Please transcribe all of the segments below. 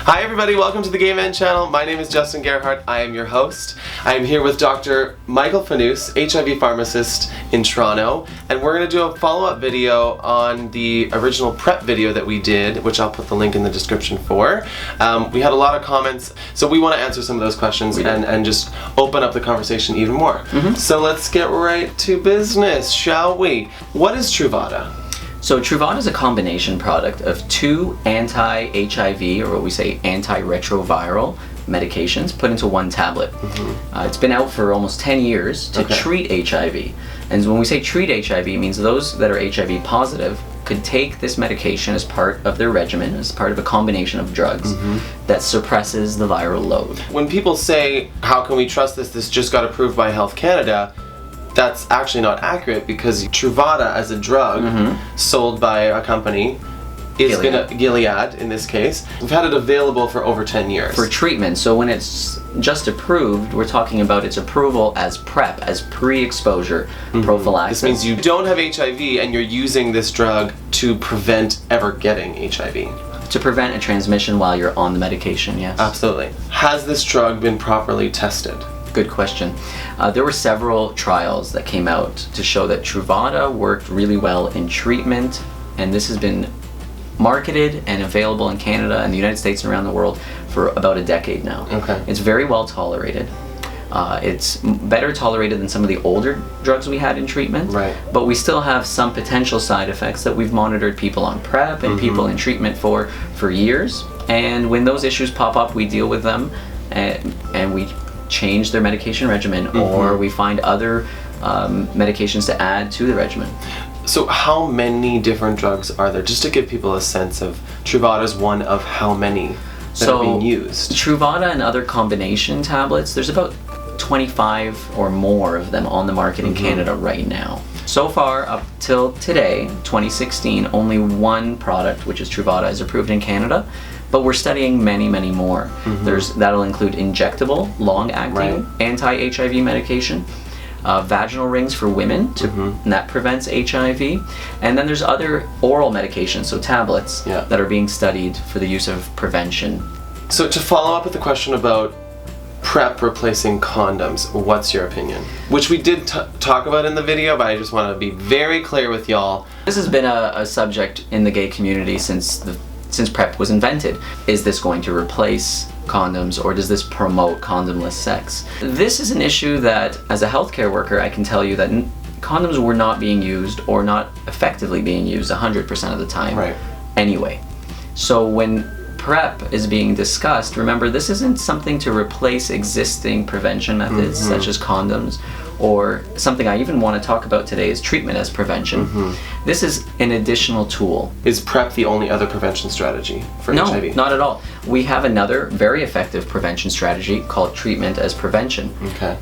Hi everybody, welcome to the GayMenChannel. My name is Justin Gerhardt. I am your host. I am here with Dr. Michael Fanous, HIV pharmacist in Toronto, and we're going to do a follow-up video on the original PrEP video that we did, which I'll put the link in the description for. We had a lot of comments, so we want to answer some of those questions and just open up the conversation even more. So let's get right to business, shall we? What is Truvada? So Truvada is a combination product of two anti-HIV, or what we say antiretroviral medications put into one tablet. It's been out for almost 10 years to treat HIV. And when we say treat HIV, it means those that are HIV positive could take this medication as part of their regimen, as part of a combination of drugs that suppresses the viral load. When people say, how can we trust this? This just got approved by Health Canada. That's actually not accurate, because Truvada as a drug sold by a company is Gilead in this case. We've had it available for over 10 years. For treatment. So when it's just approved, we're talking about its approval as PrEP, as pre-exposure prophylaxis. This means you don't have HIV and you're using this drug to prevent ever getting HIV. To prevent a transmission while you're on the medication, yes. Absolutely. Has this drug been properly tested? Good question. There were several trials that came out to show that Truvada worked really well in treatment, and this has been marketed and available in Canada and the United States and around the world for about a decade now. It's very well tolerated. It's better tolerated than some of the older drugs we had in treatment, but we still have some potential side effects that we've monitored people on PrEP and people in treatment for years, and when those issues pop up, we deal with them and we change their medication regimen, or we find other medications to add to the regimen. So how many different drugs are there? Just to give people a sense of, Truvada is one of how many that are being used? Truvada and other combination tablets, there's about 25 or more of them on the market in Canada right now. So far, up till today, 2016, only one product, which is Truvada, is approved in Canada. But we're studying many, many more. That'll include injectable, long-acting anti-HIV medication, vaginal rings for women, and that prevents HIV. And then there's other oral medications, so tablets, that are being studied for the use of prevention. So to follow up with the question about PrEP replacing condoms, what's your opinion? Which we did talk about in the video, but I just want to be very clear with y'all. This has been a subject in the gay community since PrEP was invented. Is this going to replace condoms, or does this promote condomless sex? This is an issue that, as a healthcare worker, I can tell you that condoms were not being used, or not effectively being used 100% of the time anyway. So when PrEP is being discussed, remember, this isn't something to replace existing prevention methods such as condoms, or something I even want to talk about today is treatment as prevention. This is an additional tool. Is PrEP the only other prevention strategy for HIV? No, not at all. We have another very effective prevention strategy called treatment as prevention.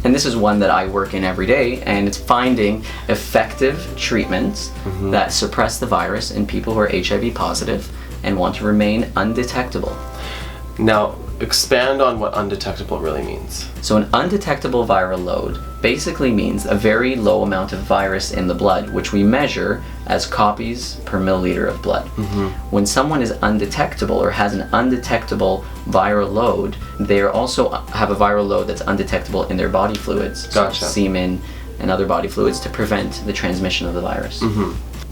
And this is one that I work in every day, and it's finding effective treatments that suppress the virus in people who are HIV positive and want to remain undetectable. Now, expand on what undetectable really means. So an undetectable viral load basically means a very low amount of virus in the blood, which we measure as copies per milliliter of blood. When someone is undetectable or has an undetectable viral load, they also have a viral load that's undetectable in their body fluids, so semen and other body fluids, to prevent the transmission of the virus.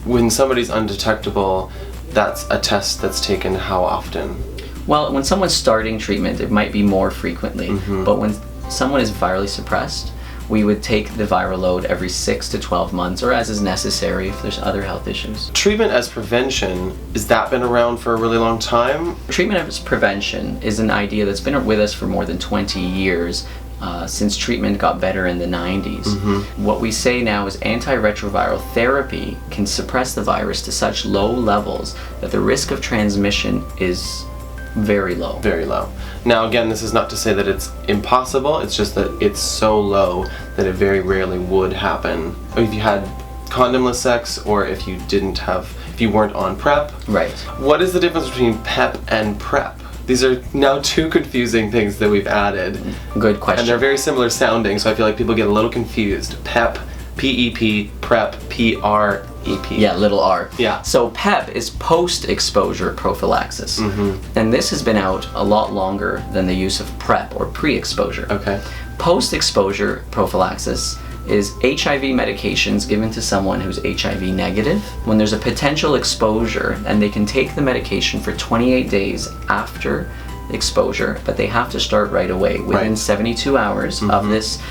When somebody's undetectable, that's a test that's taken how often? Well, when someone's starting treatment, it might be more frequently, but when someone is virally suppressed, we would take the viral load every 6 to 12 months, or as is necessary if there's other health issues. Treatment as prevention, has that been around for a really long time? Treatment as prevention is an idea that's been with us for more than 20 years, since treatment got better in the 90s. What we say now is antiretroviral therapy can suppress the virus to such low levels that the risk of transmission is very low. Very low. Now again, this is not to say that it's impossible, it's just that it's so low that it very rarely would happen. If you had condomless sex, or if you weren't on PrEP. What is the difference between PEP and PrEP? These are now two confusing things that we've added. Good question. And they're very similar sounding, so I feel like people get a little confused. PEP PEP, PrEP, PrEP. Yeah, little r. Yeah. So PEP is post-exposure prophylaxis. And this has been out a lot longer than the use of PrEP or pre-exposure. Okay. Post-exposure prophylaxis is HIV medications given to someone who's HIV negative when there's a potential exposure, and they can take the medication for 28 days after exposure, but they have to start right away within 72 hours of this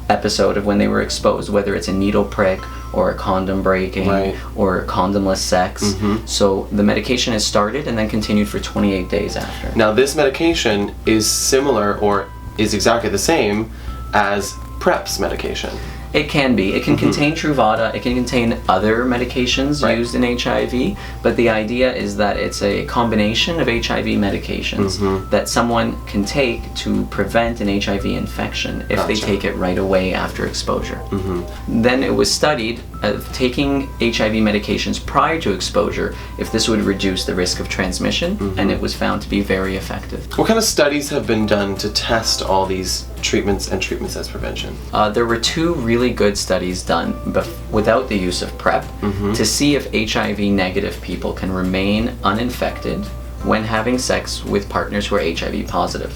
episode of when they were exposed, whether it's a needle prick or a condom breaking or condomless sex. So the medication is started and then continued for 28 days after. Now this medication is similar or is exactly the same as PrEP's medication. It can be. It can contain Truvada, it can contain other medications used in HIV, but the idea is that it's a combination of HIV medications that someone can take to prevent an HIV infection if they take it right away after exposure. Then it was studied of taking HIV medications prior to exposure, if this would reduce the risk of transmission, and it was found to be very effective. What kind of studies have been done to test all these treatments and treatments as prevention? There were 2 really good studies done without the use of PrEP to see if HIV negative people can remain uninfected when having sex with partners who are HIV positive.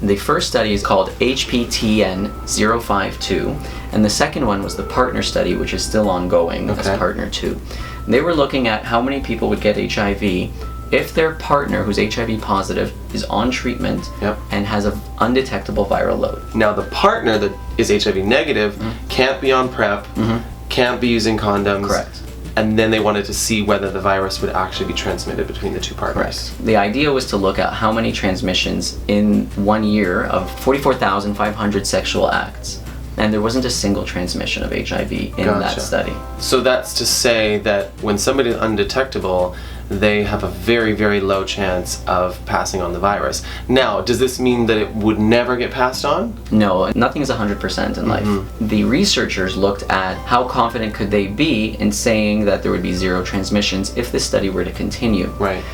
The first study is called HPTN-052, and the second one was the partner study, which is still ongoing as partner 2. They were looking at how many people would get HIV if their partner who's HIV positive is on treatment and has an undetectable viral load. Now the partner that is HIV negative can't be on PrEP, can't be using condoms. Correct. And then they wanted to see whether the virus would actually be transmitted between the 2 partners. Correct. The idea was to look at how many transmissions in 1 year of 44,500 sexual acts. And there wasn't a single transmission of HIV in that study. So that's to say that when somebody is undetectable, they have a very, very low chance of passing on the virus. Now, does this mean that it would never get passed on? No, nothing is 100% in life. The researchers looked at how confident could they be in saying that there would be 0 transmissions if this study were to continue. Right.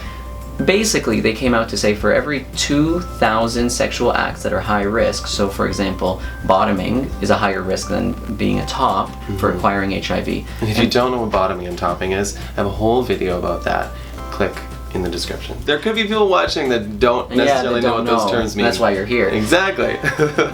Basically, they came out to say for every 2,000 sexual acts that are high risk, so for example, bottoming is a higher risk than being a top for acquiring HIV. And if you don't know what bottoming and topping is, I have a whole video about that. Click in the description. There could be people watching that don't necessarily know what those terms mean. That's why you're here. Exactly.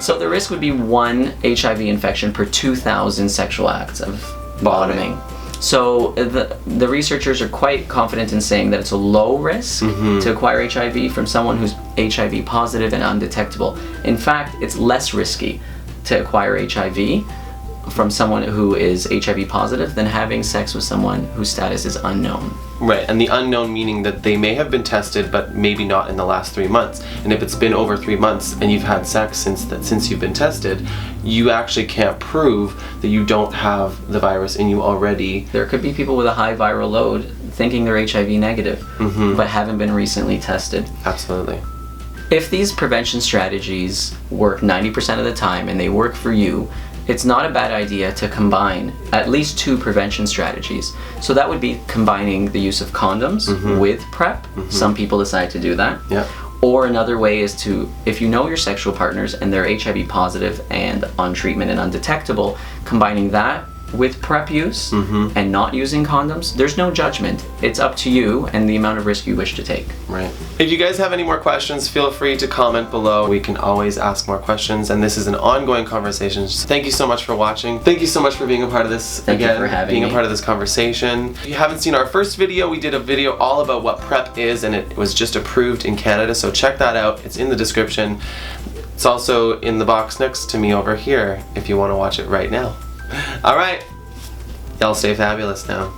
So the risk would be 1 HIV infection per 2,000 sexual acts of bottoming. So the researchers are quite confident in saying that it's a low risk to acquire HIV from someone who's HIV positive and undetectable. In fact, it's less risky to acquire HIV from someone who is HIV positive than having sex with someone whose status is unknown. Right, and the unknown meaning that they may have been tested, but maybe not in the last 3 months. And if it's been over 3 months and you've had sex since you've been tested, you actually can't prove that you don't have the virus in you already. There could be people with a high viral load thinking they're HIV negative, but haven't been recently tested. Absolutely. If these prevention strategies work 90% of the time and they work for you, it's not a bad idea to combine at least 2 prevention strategies. So that would be combining the use of condoms with PrEP. Some people decide to do that. Or another way is to, if you know your sexual partners and they're HIV positive and on treatment and undetectable, combining that with PrEP use and not using condoms, there's no judgment. It's up to you and the amount of risk you wish to take. Right. If you guys have any more questions, feel free to comment below. We can always ask more questions, and this is an ongoing conversation. Thank you so much for watching. Thank you so much for being a part of this. Thank you for having being me. a part of this conversation. If you haven't seen our first video, we did a video all about what PrEP is, and it was just approved in Canada, so check that out. It's in the description. It's also in the box next to me over here if you want to watch it right now. All right, y'all stay fabulous now.